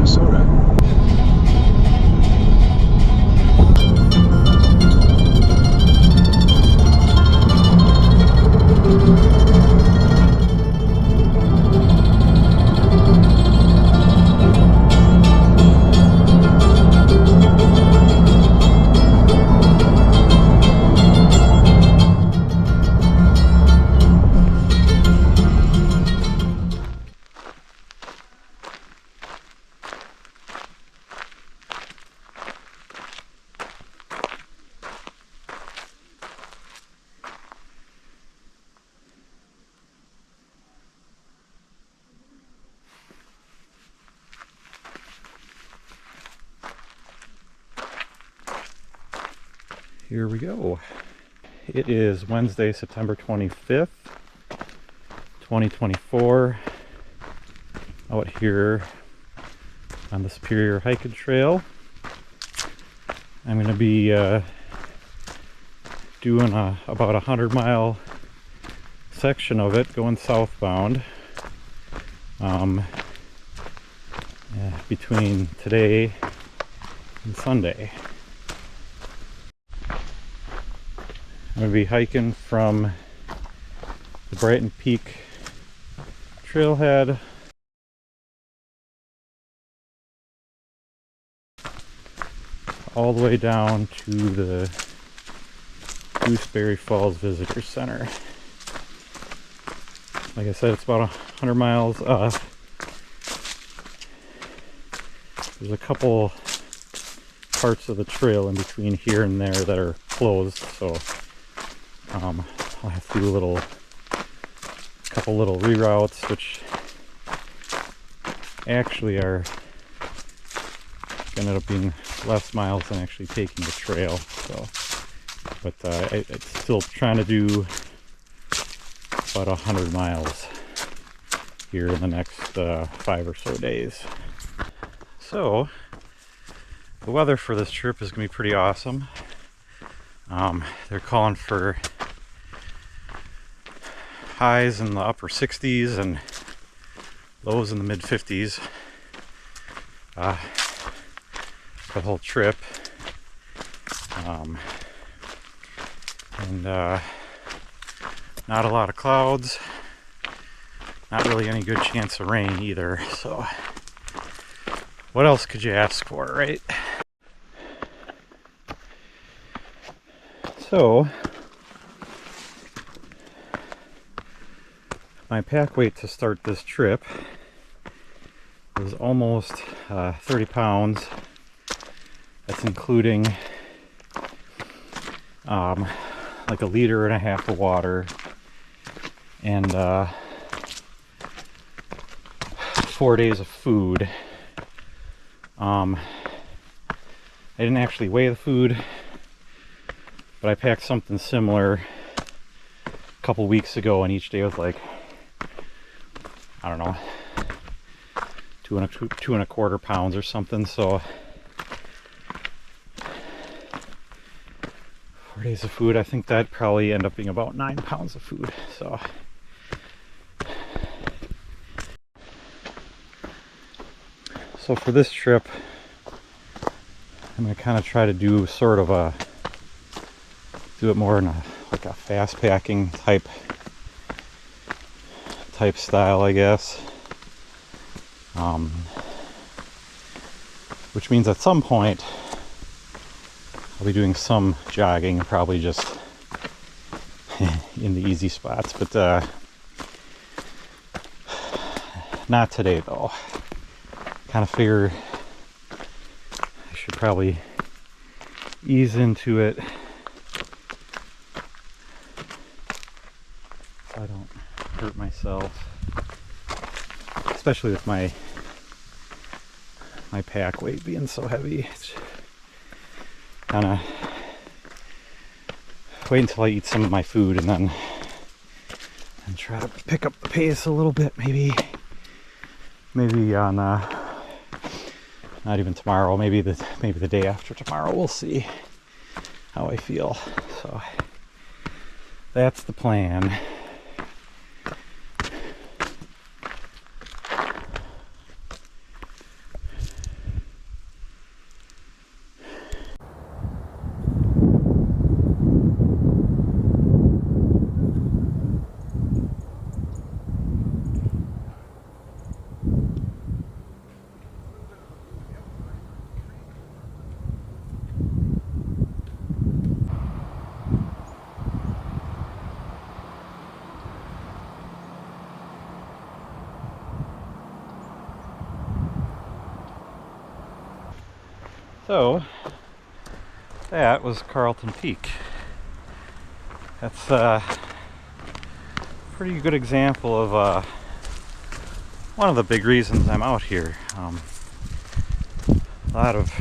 Minnesota. Here we go. It is Wednesday, September 25th, 2024. Out here on the Superior Hiking Trail. I'm going to be doing about 100-mile section of it going southbound between today and Sunday. I'm going to be hiking from the Britton Peak Trailhead all the way down to the Gooseberry Falls Visitor Center. Like I said, it's about 100 miles. There's a couple parts of the trail in between here and there that are closed, so I'll have to do a couple little reroutes, which actually are going to end up being less miles than actually taking the trail. So, but I'm still trying to do about 100 miles here in the next 5 or so days. So the weather for this trip is going to be pretty awesome. They're calling for highs in the upper 60s and lows in the mid 50s the whole trip. And not a lot of clouds, not really any good chance of rain either, so what else could you ask for, right? So my pack weight to start this trip was almost 30 pounds. That's including like 1.5 liters of water and 4 days of food. I didn't actually weigh the food, but I packed something similar a couple weeks ago, and each day was like, I don't know, 2.25 pounds or something. So 4 days of food, I think that'd probably end up being about 9 pounds of food. So for this trip, I'm going to kind of try to do sort of do it more in like a fast packing type style, I guess. Which means at some point I'll be doing some jogging, probably just in the easy spots, but not today though. Kind of figure I should probably ease into it so I don't hurt myself, especially with my pack weight being so heavy. It's kind of wait until I eat some of my food and try to pick up the pace a little bit. Maybe on not even tomorrow, maybe the day after tomorrow. We'll see how I feel. So that's the plan. So that was Carlton Peak. That's a pretty good example of one of the big reasons I'm out here. A lot of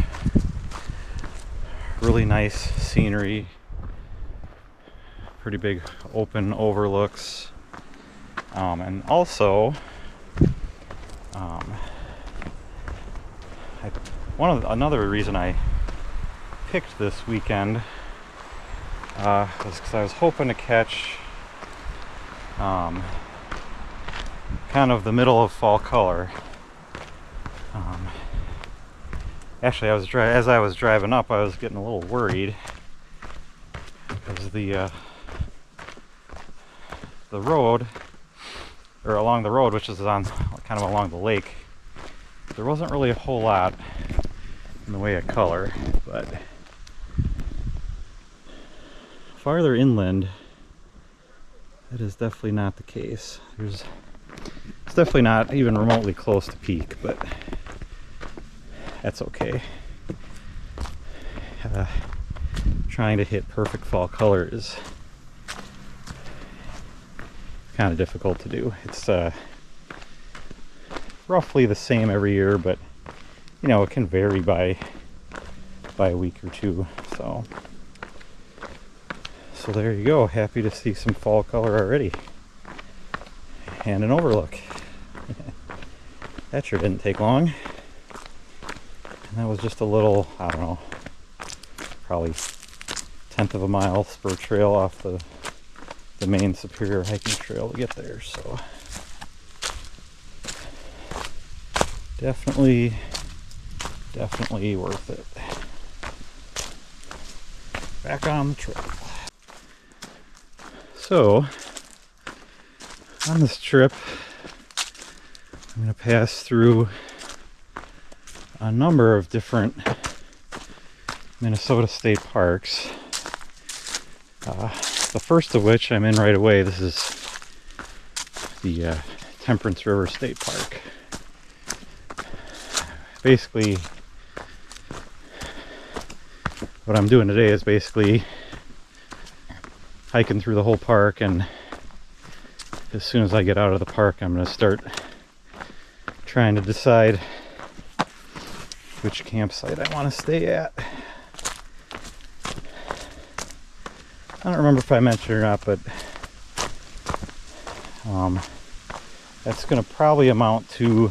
really nice scenery, pretty big open overlooks, and also another reason I picked this weekend was because I was hoping to catch kind of the middle of fall color. Actually, as I was driving up, I was getting a little worried because the road, or along the road, which is on kind of along the lake, there wasn't really a whole lot in the way of color, but farther inland, that is definitely not the case. It's definitely not even remotely close to peak, but that's okay. Trying to hit perfect fall color is kind of difficult to do. It's roughly the same every year, but you know, it can vary by a week or two. So there you go. Happy to see some fall color already, and an overlook. That sure didn't take long. And that was just a little, I don't know, probably 1/10 of a mile spur trail off the main Superior hiking trail to get there. So definitely worth it. Back on the trail. So on this trip, I'm going to pass through a number of different Minnesota state parks. The first of which I'm in right away. This is the Temperance River State Park. Basically, what I'm doing today is basically hiking through the whole park, and as soon as I get out of the park, I'm going to start trying to decide which campsite I want to stay at. I don't remember if I mentioned it or not, but that's going to probably amount to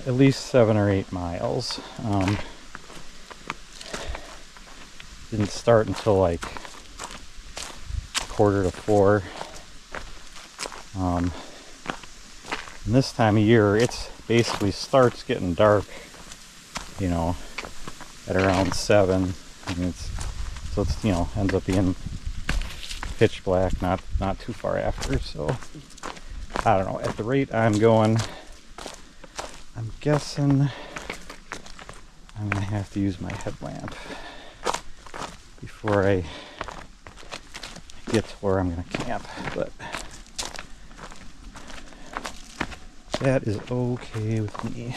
at least 7 or 8 miles. Didn't start until like 3:45. And this time of year, it's basically starts getting dark, you know, at around 7. I mean, so it's, you know, ends up being pitch black, not too far after. So I don't know, at the rate I'm going, I'm guessing I'm gonna have to use my headlamp before I get to where I'm gonna camp, but that is okay with me.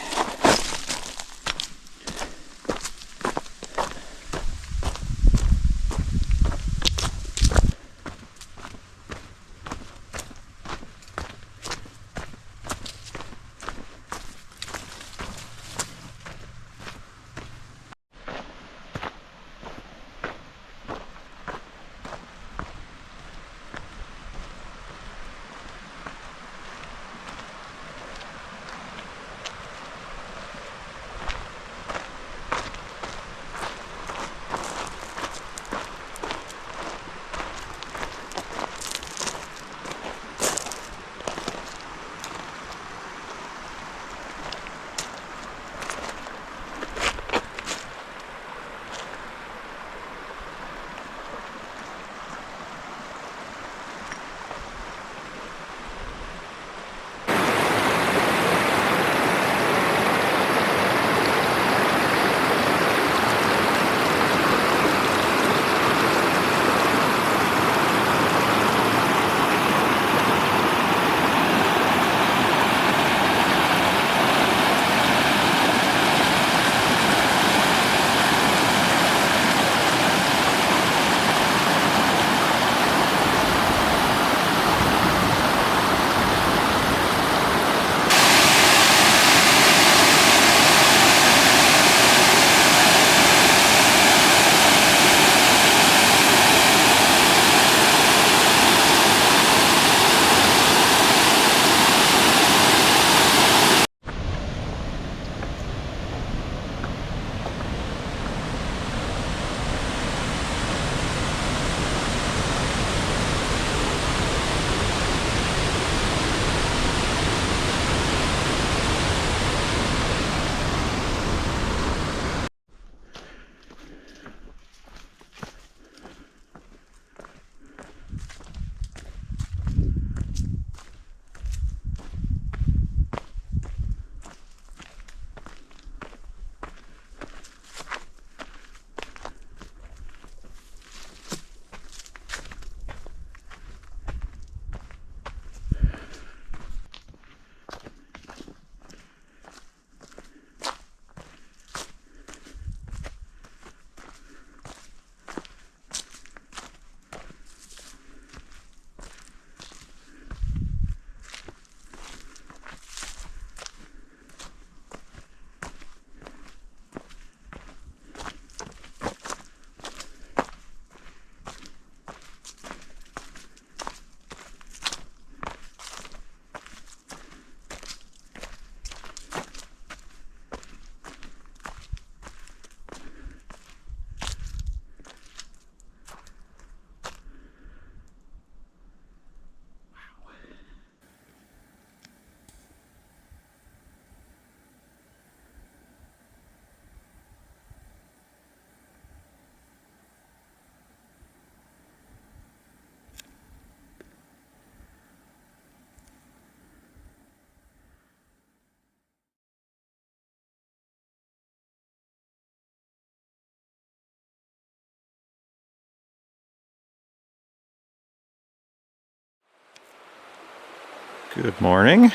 Good morning.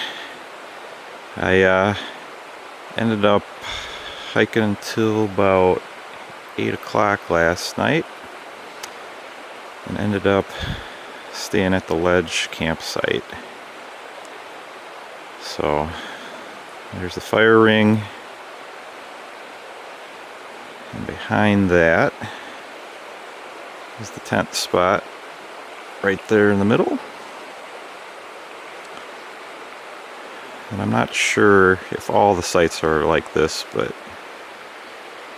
I ended up hiking until about 8 o'clock last night and ended up staying at the ledge campsite. So there's the fire ring, and behind that is the tent spot right there in the middle. And I'm not sure if all the sites are like this, but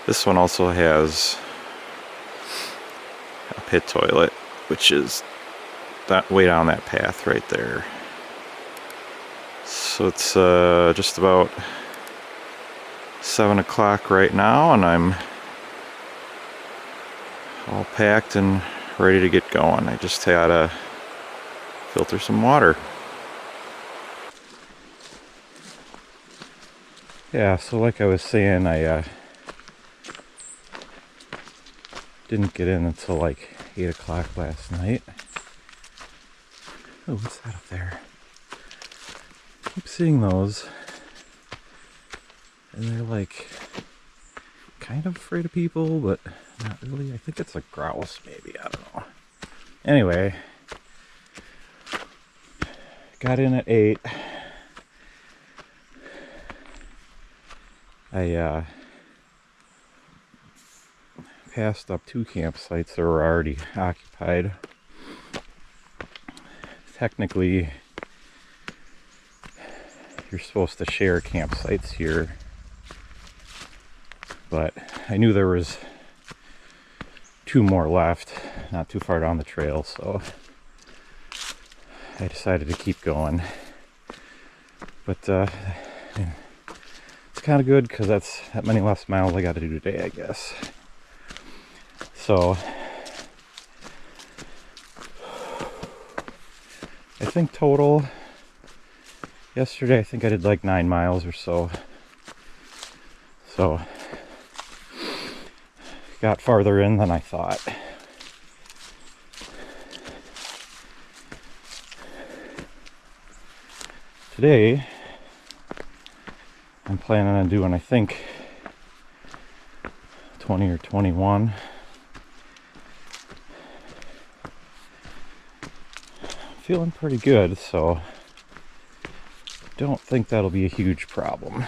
this one also has a pit toilet, which is that way down that path right there. So it's just about 7 o'clock right now, and I'm all packed and ready to get going. I just had to filter some water. Yeah, so like I was saying, I didn't get in until like 8 o'clock last night. Oh, what's that up there? I keep seeing those, and they're like kind of afraid of people, but not really. I think it's a grouse, maybe. I don't know. Anyway, got in at 8. I passed up 2 campsites that were already occupied. Technically, you're supposed to share campsites here, but I knew there was 2 more left, not too far down the trail, so I decided to keep going. But it's kind of good because that's that many less miles I got to do today, I guess. So I think total yesterday, I think I did like 9 miles or so. So got farther in than I thought. Today I'm planning on doing, I think, 20 or 21. Feeling pretty good, so don't think that'll be a huge problem.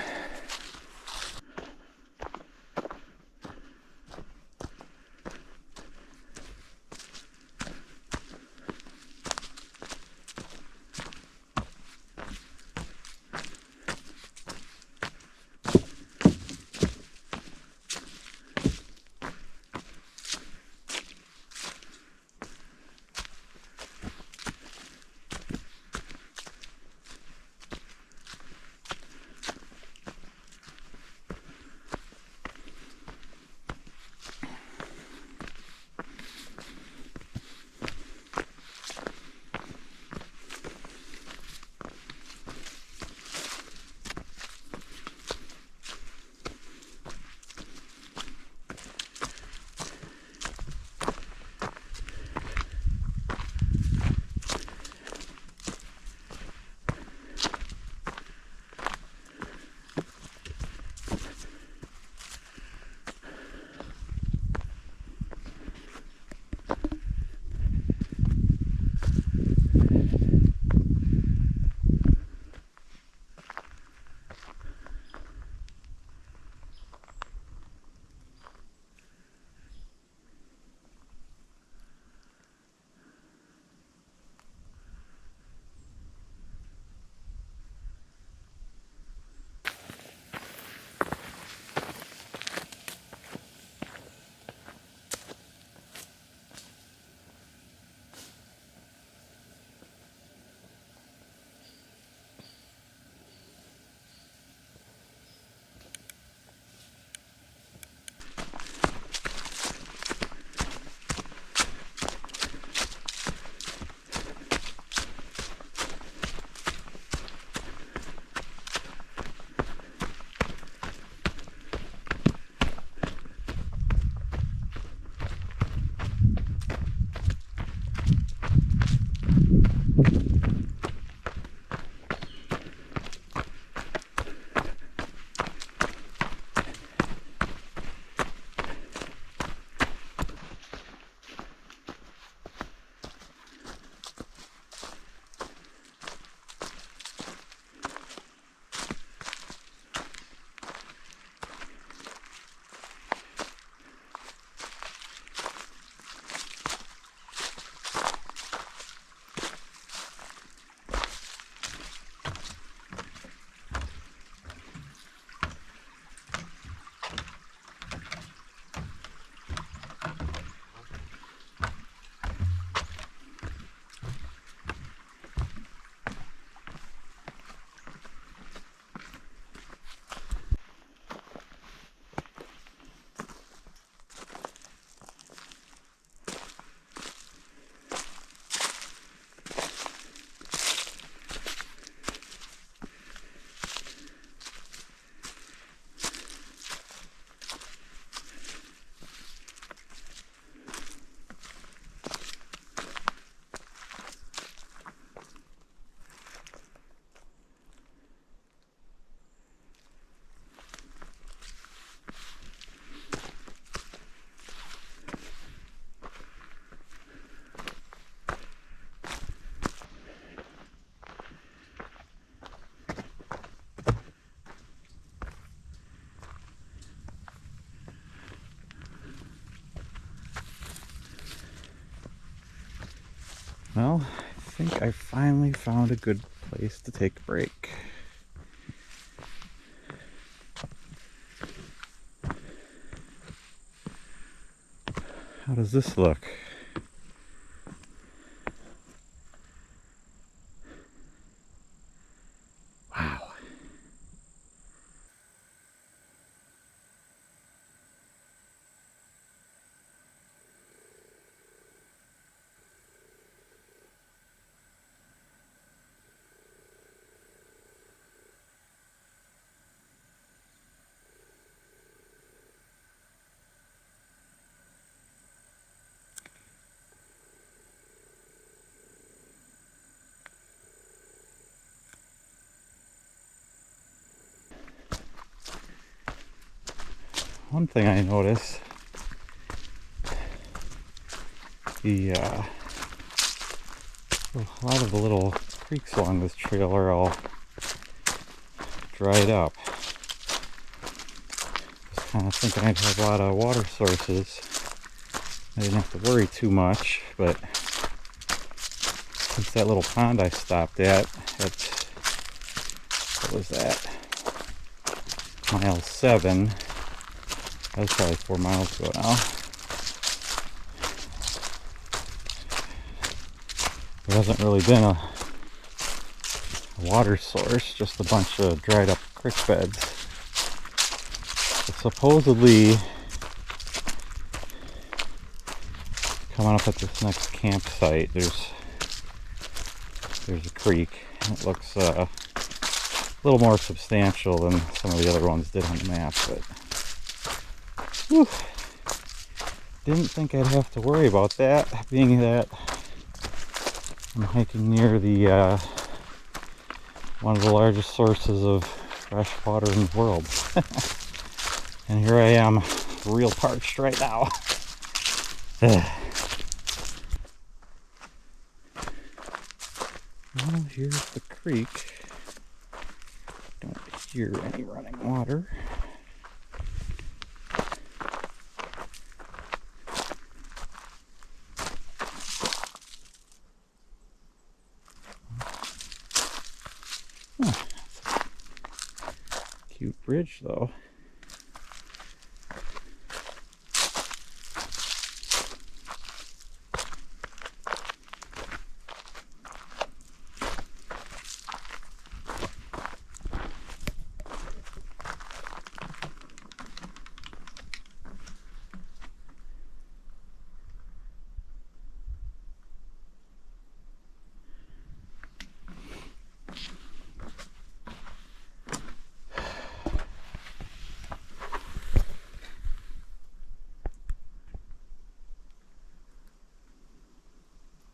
Well, I think I finally found a good place to take a break. How does this look? Wow. One thing I noticed, a lot of the little creeks along this trail are all dried up. Just kind of thinking I'd have a lot of water sources. I didn't have to worry too much, but since that little pond I stopped at what was that? Mile 7. That was probably 4 miles ago now. There hasn't really been a water source, just a bunch of dried up creek beds. But supposedly, coming up at this next campsite, there's a creek. It looks a little more substantial than some of the other ones did on the map, but whew, didn't think I'd have to worry about that, being that I'm hiking near the one of the largest sources of fresh water in the world. And here I am, real parched right now. Well, here's the creek. Don't hear any running water. Huh, that's a cute bridge though.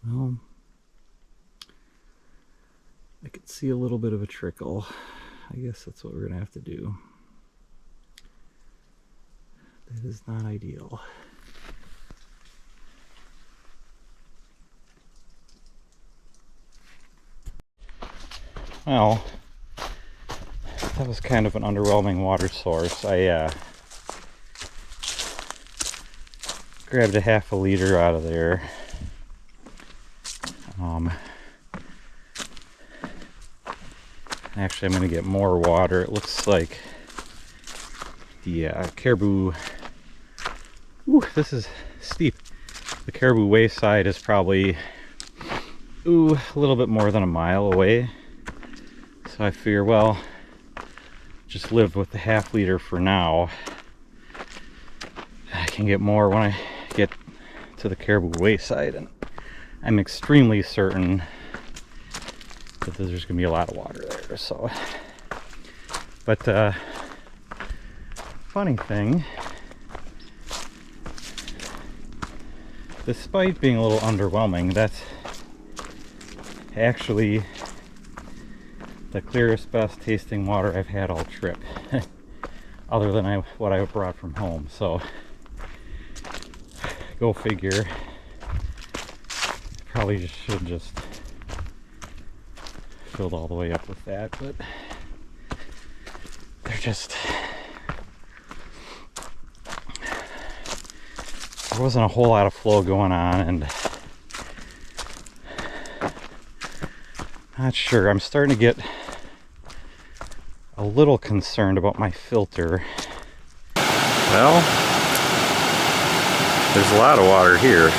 Well, I could see a little bit of a trickle. I guess that's what we're gonna have to do. That is not ideal. Well, that was kind of an underwhelming water source. I grabbed a half a liter out of there. Actually, I'm going to get more water. It looks like the Caribou... Ooh, this is steep. The Caribou Wayside is probably, a little bit more than a mile away. So I figure, well, just live with the half liter for now. I can get more when I get to the Caribou Wayside, and I'm extremely certain that there's going to be a lot of water there. So, but funny thing, despite being a little underwhelming, that's actually the clearest, best tasting water I've had all trip, other than what I brought from home. So go figure. Probably should just filled all the way up with that, but they're just, there wasn't a whole lot of flow going on, and Not sure. I'm starting to get a little concerned about my filter. Well, there's a lot of water here.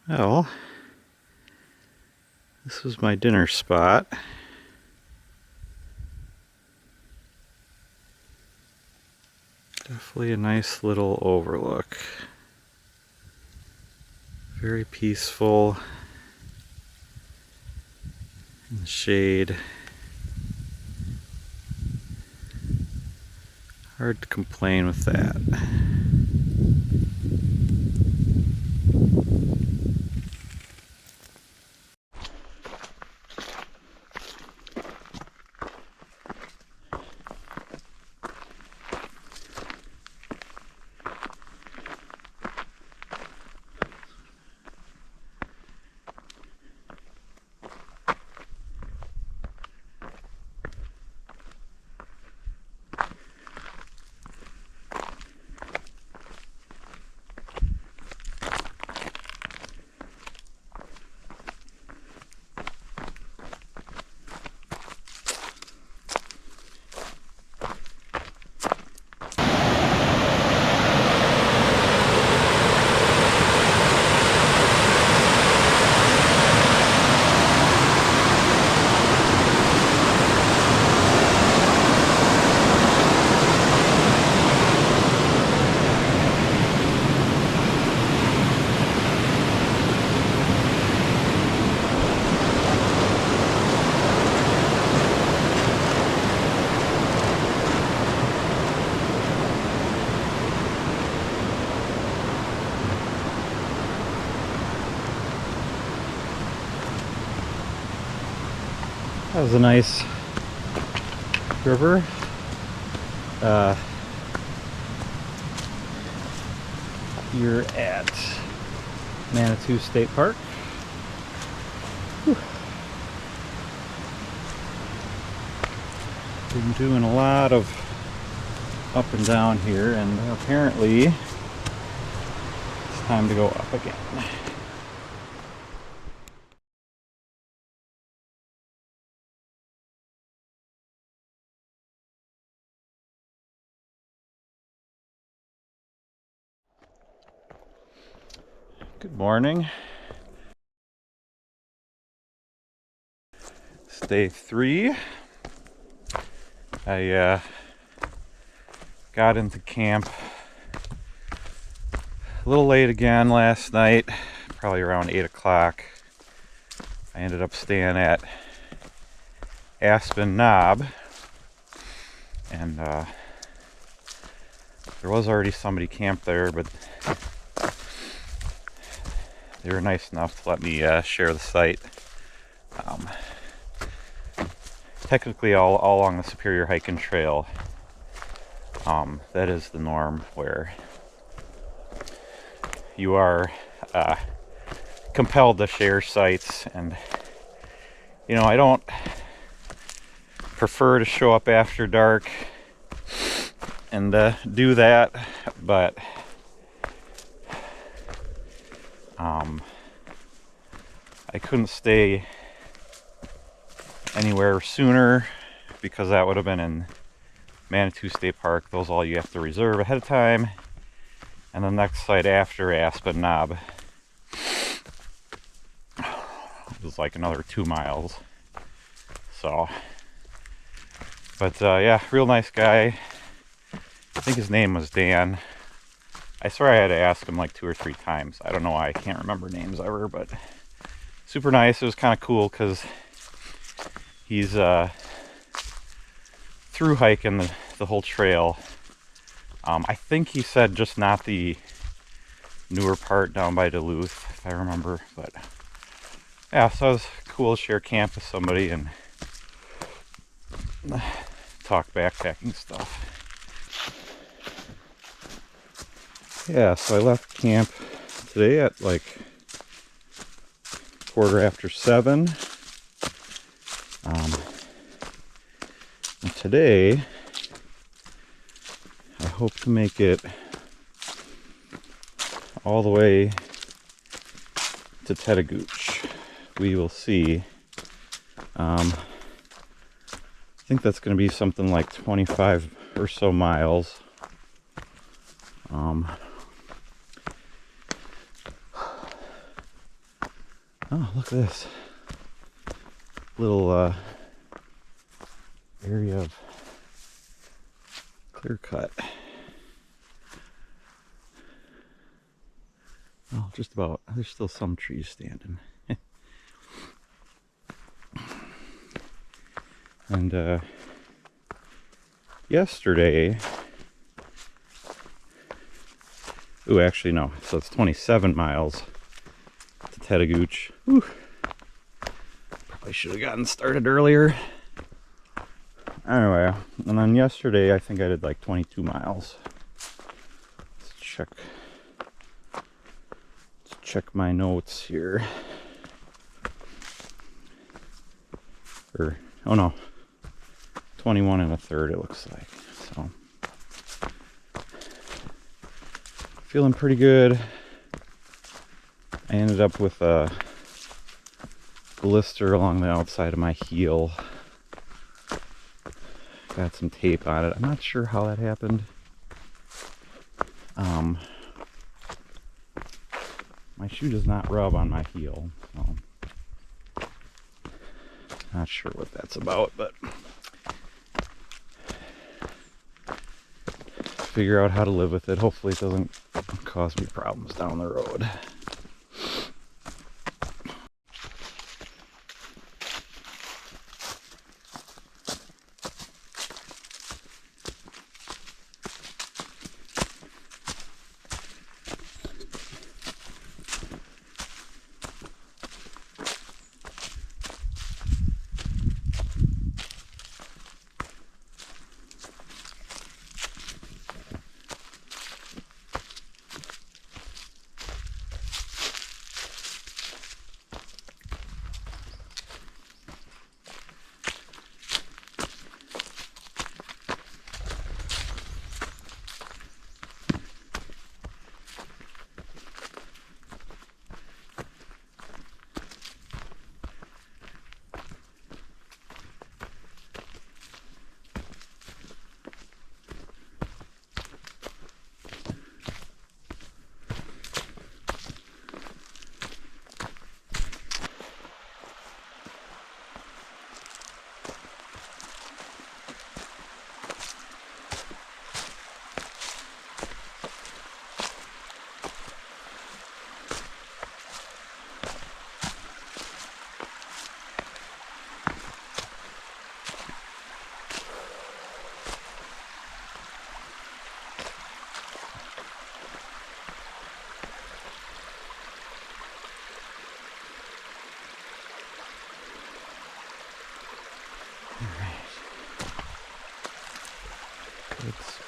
Well, this was my dinner spot. Definitely a nice little overlook. Very peaceful in the shade. Hard to complain with that. That was a nice river. here at Manitou State Park. Whew. Been doing a lot of up and down here, and apparently it's time to go up again. Good morning. It's day 3. I got into camp a little late again last night, probably around 8 o'clock. I ended up staying at Aspen Knob, and there was already somebody camped there, but they were nice enough to let me share the site. Technically all along the Superior Hiking Trail, that is the norm, where you are compelled to share sites. And you know, I don't prefer to show up after dark and do that, but I couldn't stay anywhere sooner, because that would have been in Manitou State Park. Those all you have to reserve ahead of time. And the next site after Aspen Knob was like another 2 miles. So, but yeah, real nice guy. I think his name was Dan. I swear I had to ask him like 2 or 3 times. I don't know why I can't remember names ever, but super nice. It was kind of cool because he's through hiking the whole trail. I think he said just not the newer part down by Duluth, if I remember. But yeah, so it was cool to share camp with somebody and talk backpacking stuff. Yeah, so I left camp today at like 7:15. And today I hope to make it all the way to Tetagooch. We will see. I think that's going to be something like 25 or so miles. Oh, look at this little area of clear cut. Oh, just about. There's still some trees standing. And yesterday, oh, actually no, so it's 27 miles to Tetagooch. Whew. Probably should have gotten started earlier. Anyway, and then yesterday I think I did like 22 miles. Let's check my notes here. Or, oh no, 21 1/3 it looks like. So, feeling pretty good. I ended up with a blister along the outside of my heel. Got some tape on it. I'm not sure how that happened. My shoe does not rub on my heel, so not sure what that's about, but figure out how to live with it. Hopefully it doesn't cause me problems down the road.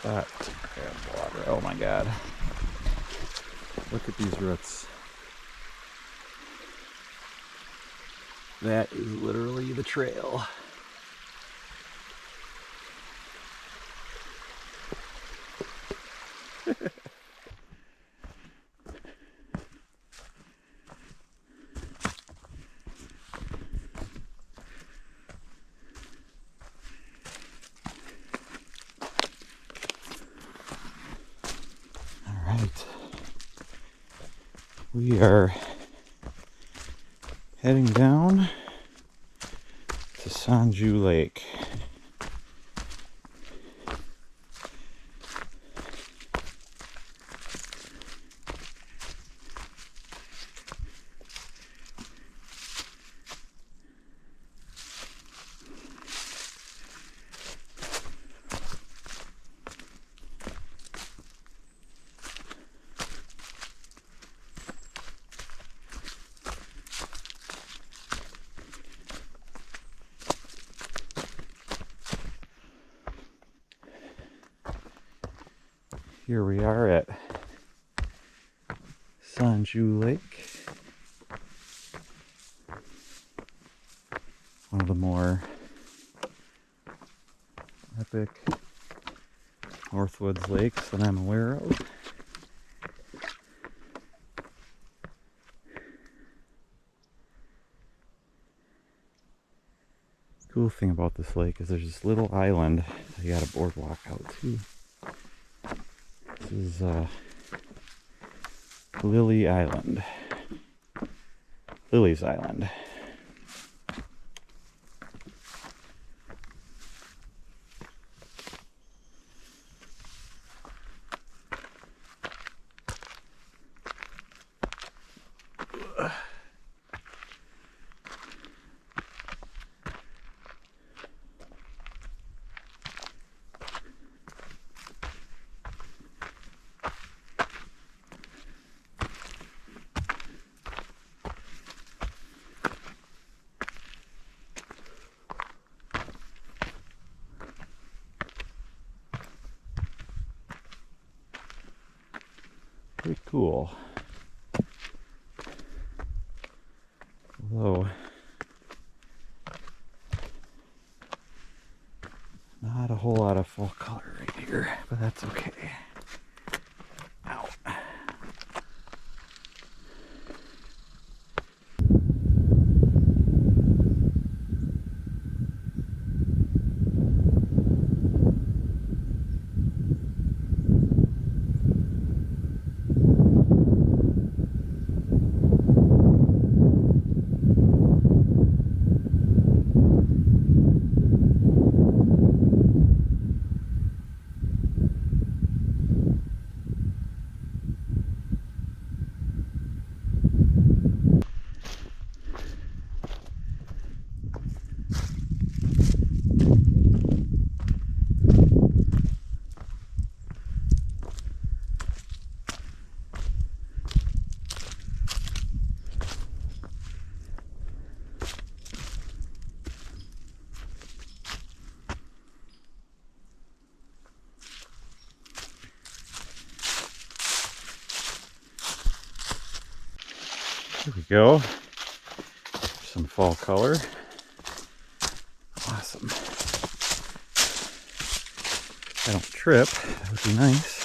spot to grab water. Oh my god. Look at these roots. That is literally the trail. We are heading down to Sanju Lake. Here we are at Sanju Lake, one of the more epic Northwoods lakes that I'm aware of. The cool thing about this lake is there's this little island that you got a boardwalk out to. This is Lily's Island. Pretty cool. Although, not a whole lot of fall color right here, but that's okay. Ow. There we go. Some fall color. Awesome. If I don't trip, that would be nice.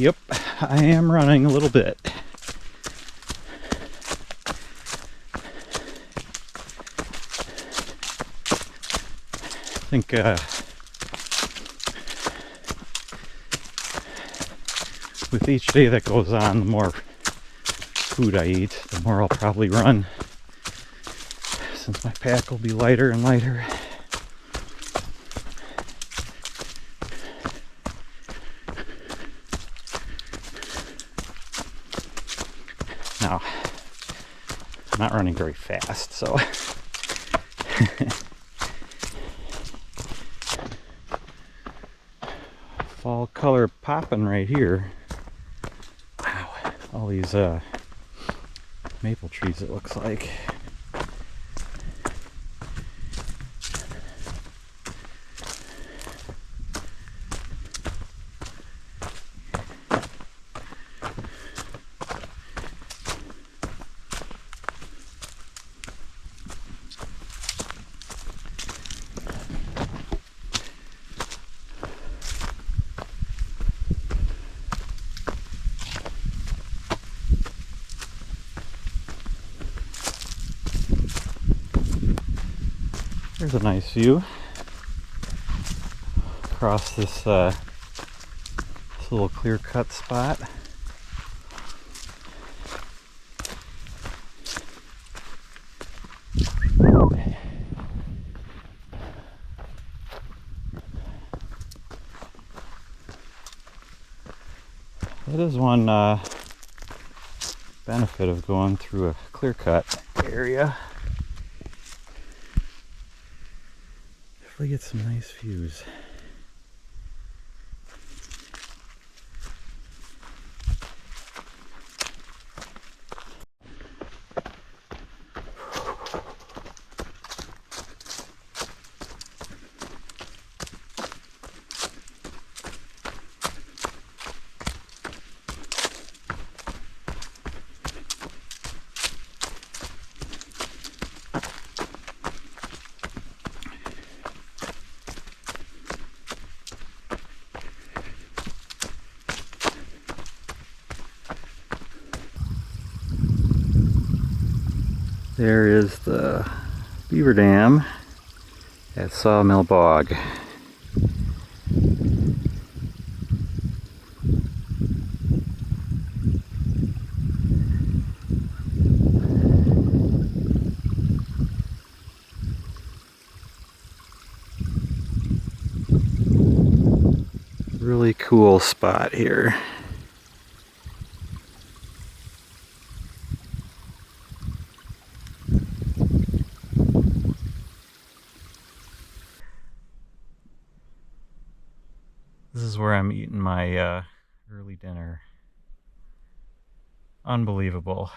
Yep, I am running a little bit. I think with each day that goes on, the more food I eat, the more I'll probably run, since my pack will be lighter and lighter. Now, I'm not running very fast, so. Fall color popping right here. Wow, all these maple trees, it looks like. There's a nice view across this little clear-cut spot. That is one benefit of going through a clear-cut area. Definitely get some nice views. There is the beaver dam at Sawmill Bog. Really cool spot here. This is where I'm eating my early dinner. Unbelievable.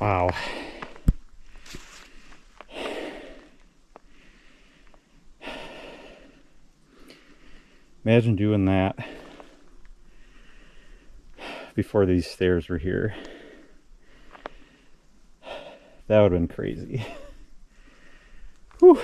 Wow. Imagine doing that before these stairs were here. That would have been crazy. Whew.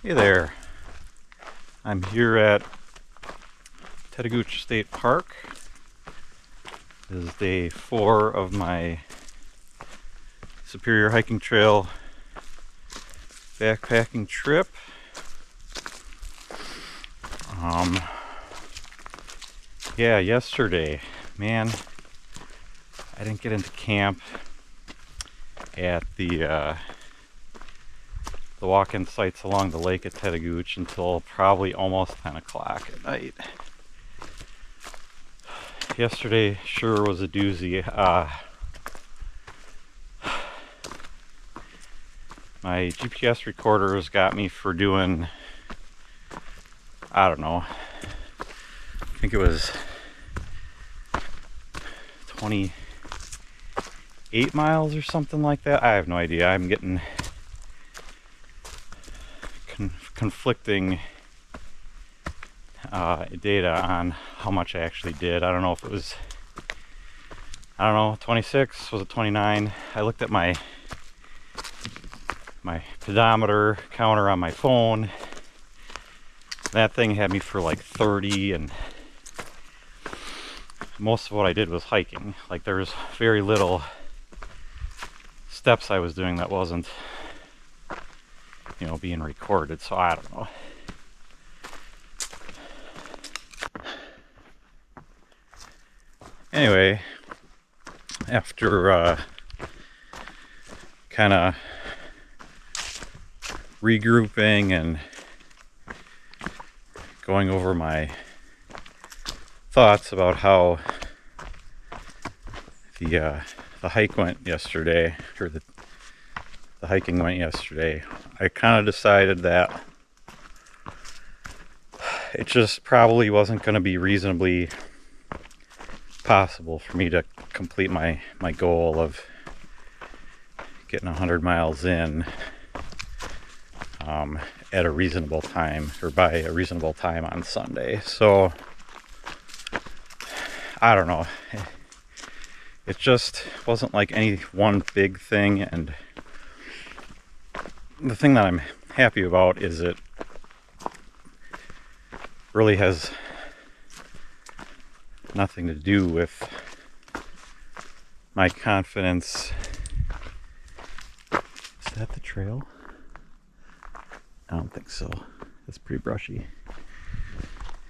Hey there, I'm here at Tetagooch State Park. This is day 4 of my Superior Hiking Trail backpacking trip. Yeah, yesterday, man, I didn't get into camp at the walk-in sites along the lake at Tetagooch until probably almost 10 o'clock at night. Yesterday sure was a doozy. My GPS recorders got me for doing, I don't know, I think it was 28 miles or something like that. I have no idea. I'm getting conflicting data on how much I actually did. I don't know if it was, 26, was it 29? I looked at my pedometer counter on my phone. That thing had me for like 30, and most of what I did was hiking. Like, there was very little steps I was doing that wasn't, being recorded, so I don't know. Anyway, after kind of regrouping and going over my thoughts about how the hike went yesterday, or the hiking went yesterday, I kind of decided that it just probably wasn't going to be reasonably possible for me to complete my goal of getting 100 miles in at a reasonable time, or by a reasonable time on Sunday. So I don't know, it just wasn't like any one big thing, and the thing that I'm happy about is it really has nothing to do with my confidence. Is that the trail? I don't think so. It's pretty brushy.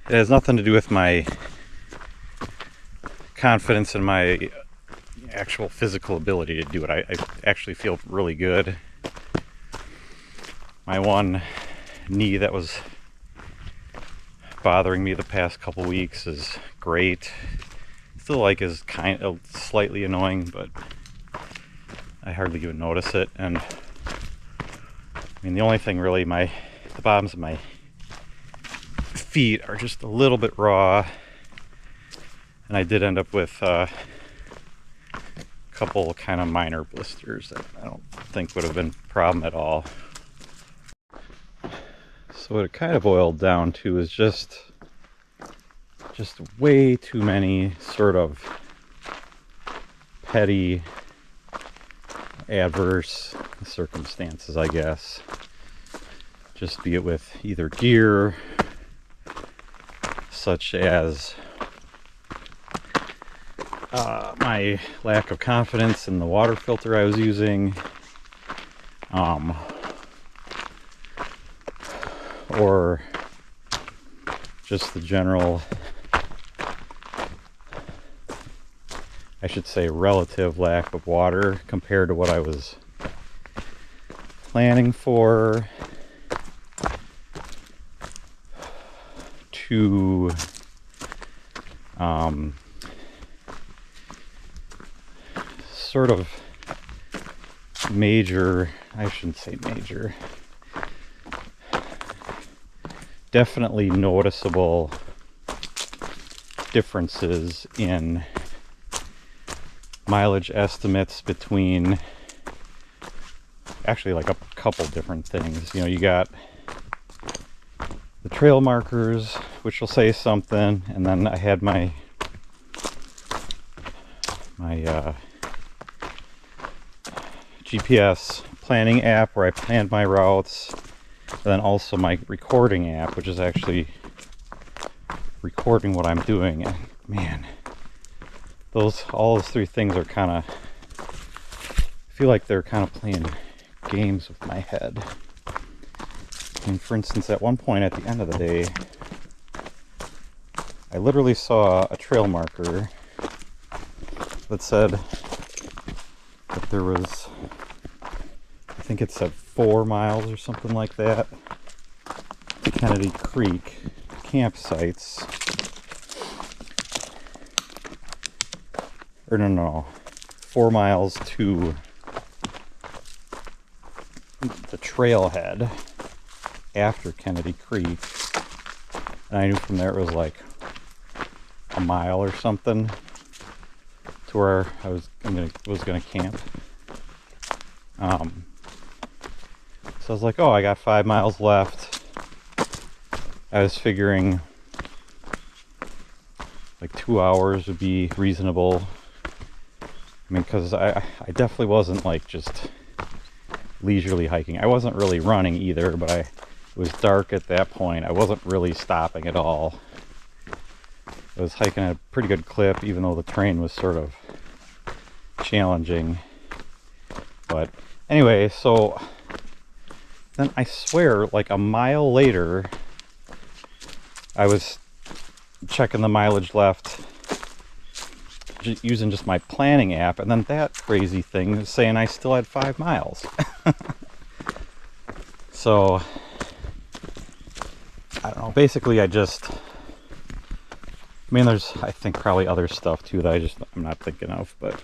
It has nothing to do with my confidence in my actual physical ability to do it. I actually feel really good. My one knee that was bothering me the past couple weeks is great. Still is kind of slightly annoying, but I hardly even notice it. And I mean, the only thing really, the bottoms of my feet are just a little bit raw, and I did end up with a couple kind of minor blisters that I don't think would have been a problem at all. So what it kind of boiled down to is just just way too many sort of petty adverse circumstances, I guess. Just be it with either gear, such as my lack of confidence in the water filter I was using, or just the general, I should say, relative lack of water compared to what I was planning for, to sort of major, I shouldn't say major, definitely noticeable differences in mileage estimates between, actually, like a couple different things. You know, you got the trail markers, which will say something, and then I had my GPS planning app where I planned my routes, and then also my recording app, which is actually recording what I'm doing. And man, all those three things are kind of, I feel like they're kind of playing games with my head. I mean, for instance, at one point at the end of the day, I literally saw a trail marker that said that there was, I think it said 4 miles or something like that to Kennedy Creek campsites. Or no, 4 miles to the trailhead after Kennedy Creek. And I knew from there it was like a mile or something to where I was gonna camp. So I was like, oh, I got 5 miles left. I was figuring like 2 hours would be reasonable. I mean, because I definitely wasn't like just leisurely hiking. I wasn't really running either, but it was dark at that point. I wasn't really stopping at all. I was hiking at a pretty good clip, even though the terrain was sort of challenging. But anyway, so then I swear, like a mile later, I was checking the mileage left using just my planning app, and then that crazy thing is saying I still had 5 miles. So I don't know, basically I mean, there's, I think, probably other stuff too that I'm not thinking of, but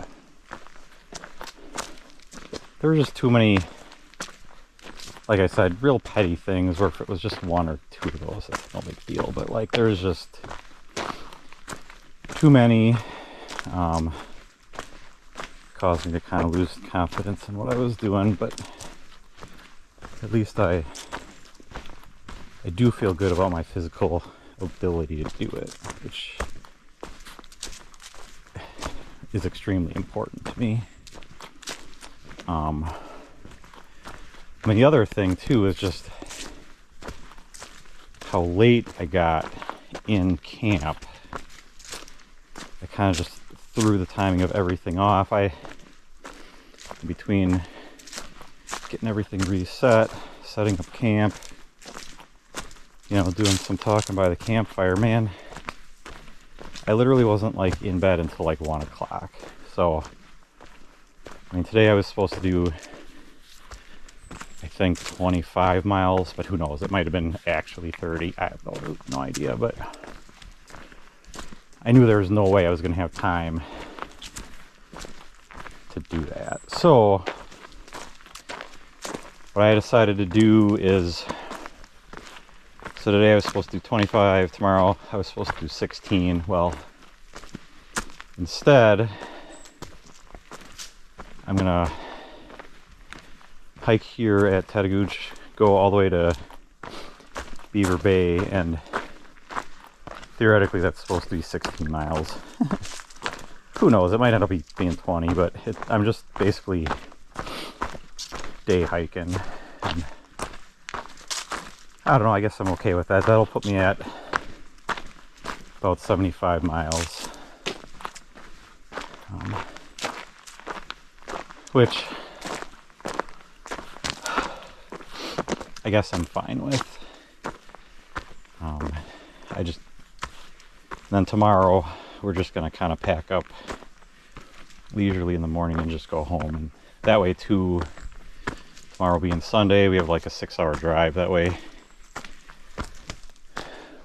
there were just too many, like I said, real petty things, where if it was just 1 or 2 of those, that's no big deal, but like there's just too many. Caused me to kind of lose confidence in what I was doing, but at least I do feel good about my physical ability to do it, which is extremely important to me. I mean, the other thing too is just how late I got in camp. I kind of just threw the timing of everything off. Between getting everything reset, setting up camp, you know, doing some talking by the campfire, man, I literally wasn't like in bed until like 1 o'clock. So, I mean, today I was supposed to do, I think, 25 miles, but who knows, it might have been actually 30. I have no idea, but I knew there was no way I was going to have time to do that. So what I decided to do is, so today I was supposed to do 25, tomorrow I was supposed to do 16. Well, instead I'm gonna hike here at Tattagooch, go all the way to Beaver Bay, and theoretically that's supposed to be 16 miles. Who knows, it might end up being 20, but I'm just basically day hiking. And I don't know, I guess I'm okay with that. That'll put me at about 75 miles. Which I guess I'm fine with. Then tomorrow we're just gonna kind of pack up leisurely in the morning and just go home, and that way too, tomorrow being Sunday, we have like a 6-hour drive. That way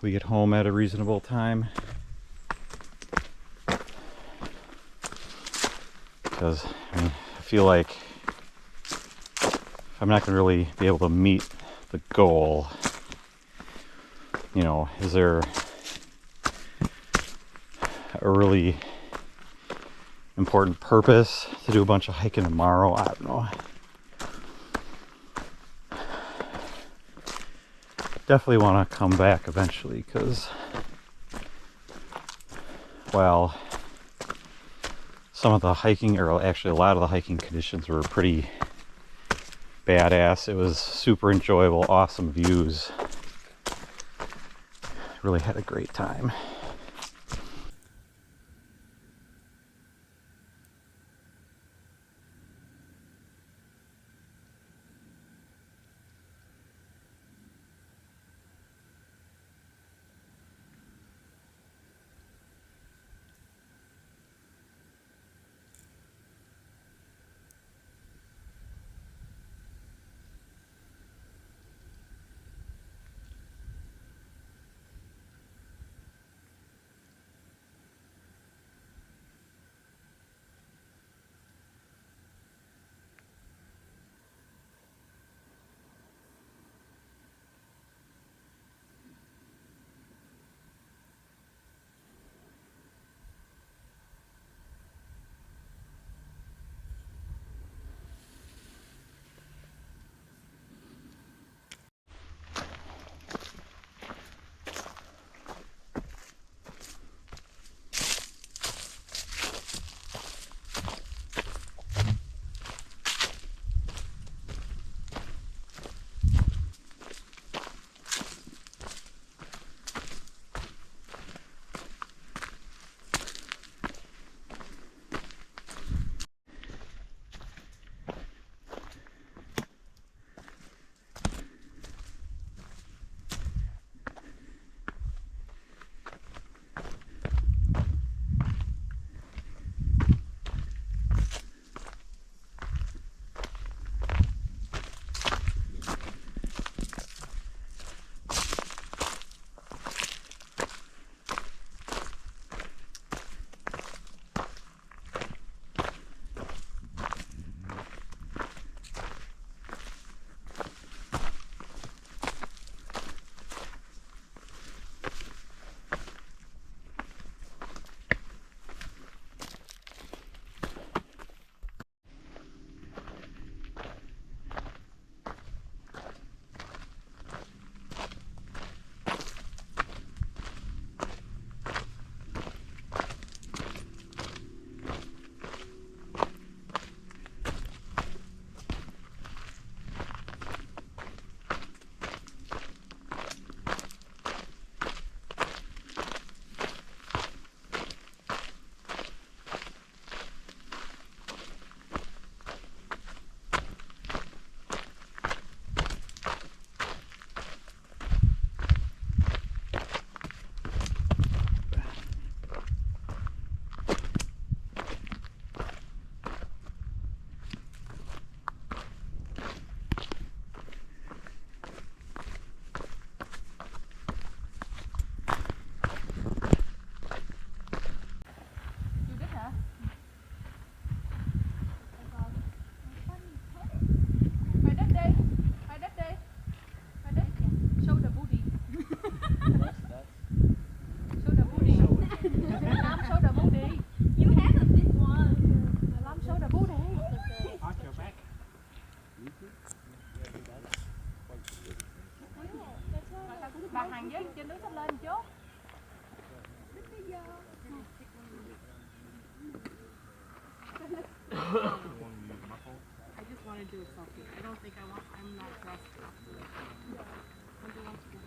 we get home at a reasonable time, because I mean, I feel like I'm not gonna really be able to meet the goal. You know, is there a really important purpose to do a bunch of hiking tomorrow? I don't know. Definitely want to come back eventually, because, well, some of the hiking, or actually a lot of the hiking conditions were pretty badass. It was super enjoyable, awesome views. Really had a great time. Bà Hằng với trên đứng xách lên trước. I just want to do a selfie. I don't think I'm not dressed enough for it. Somebody wants to do it.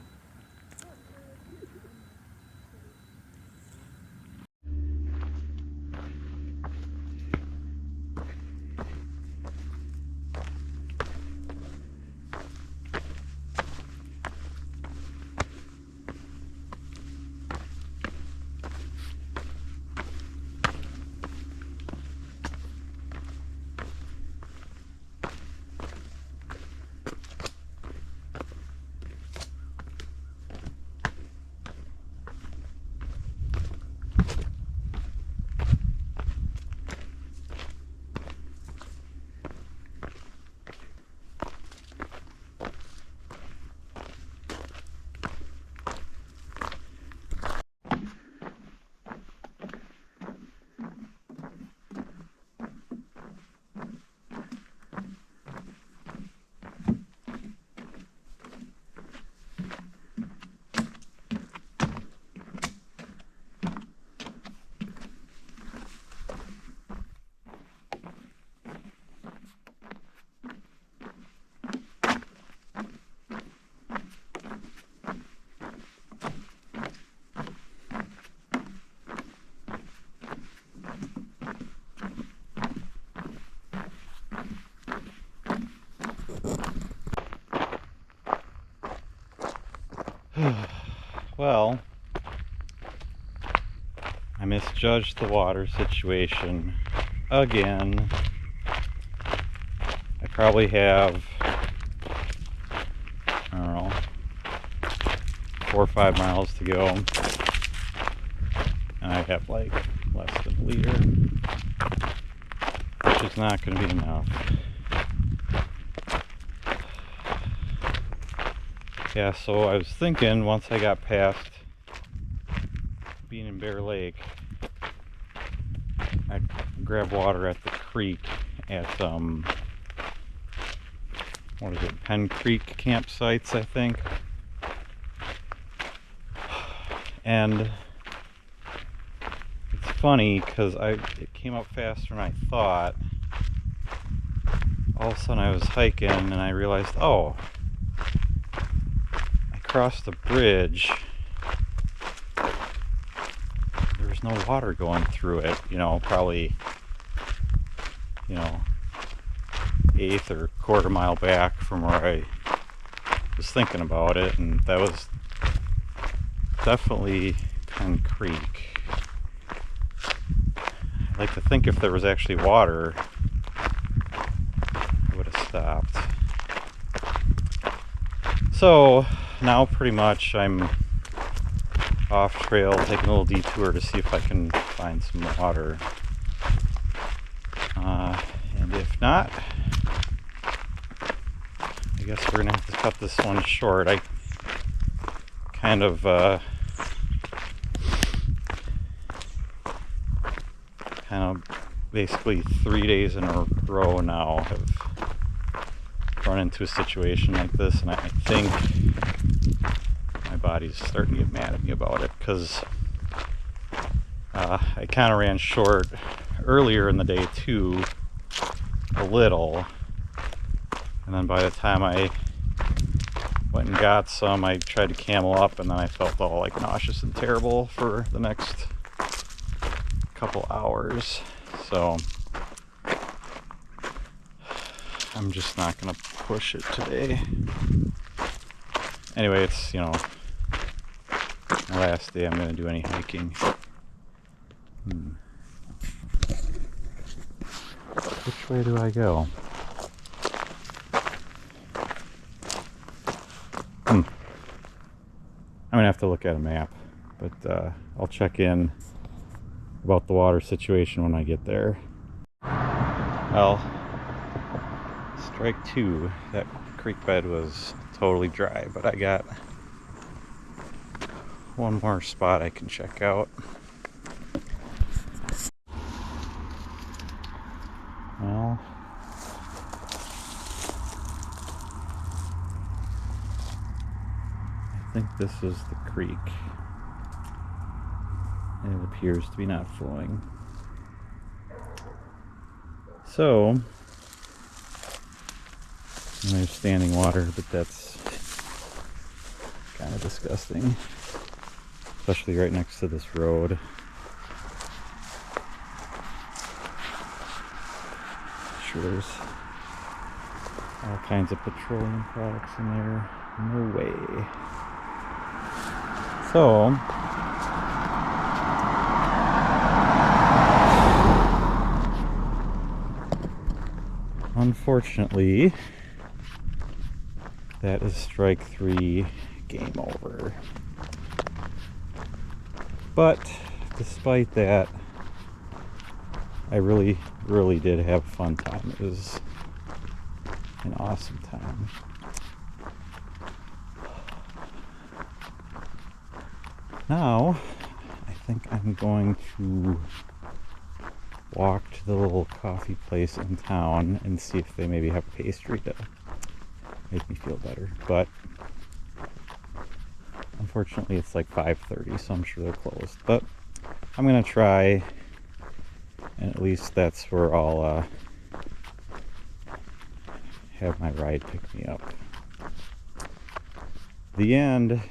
Well, I misjudged the water situation again. I probably have, I don't know, 4 or 5 miles to go, and I have like less than a liter, which is not going to be enough. Yeah, so I was thinking once I got past being in Bear Lake, I'd grab water at the creek at what is it, Penn Creek campsites, I think. And it's funny because it came up faster than I thought. All of a sudden I was hiking and I realized, oh, I crossed the bridge. There's no water going through it, probably, eighth or quarter mile back from where I was thinking about it, and that was definitely Penn Creek. I'd like to think if there was actually water, I would have stopped. So now pretty much I'm off trail, taking a little detour to see if I can find some water. And if not, I guess we're gonna have to cut this one short. I kind of basically 3 days in a row now have run into a situation like this, and I think my body's starting to get mad at me about it, because I kind of ran short earlier in the day too, a little, and then by the time I went and got some, I tried to camel up, and then I felt all like nauseous and terrible for the next couple hours. So I'm just not gonna push it today. Anyway, it's my last day I'm gonna do any hiking. Which way do I go? I'm gonna have to look at a map, but I'll check in about the water situation when I get there. Well, strike two, that creek bed was totally dry, but I got one more spot I can check out. Well, I think this is the creek. And it appears to be not flowing. So, and there's standing water, but that's kind of disgusting. Especially right next to this road. Sure, there's all kinds of petroleum products in there. No way. So, unfortunately, that is strike 3, game over. But despite that, I really did have a fun time. It was an awesome time. Now, I think I'm going to walk to the little coffee place in town and see if they maybe have a pastry to make me feel better. But unfortunately, it's like 5:30, so I'm sure they're closed. But I'm gonna try, and at least that's where I'll have my ride pick me up. The end.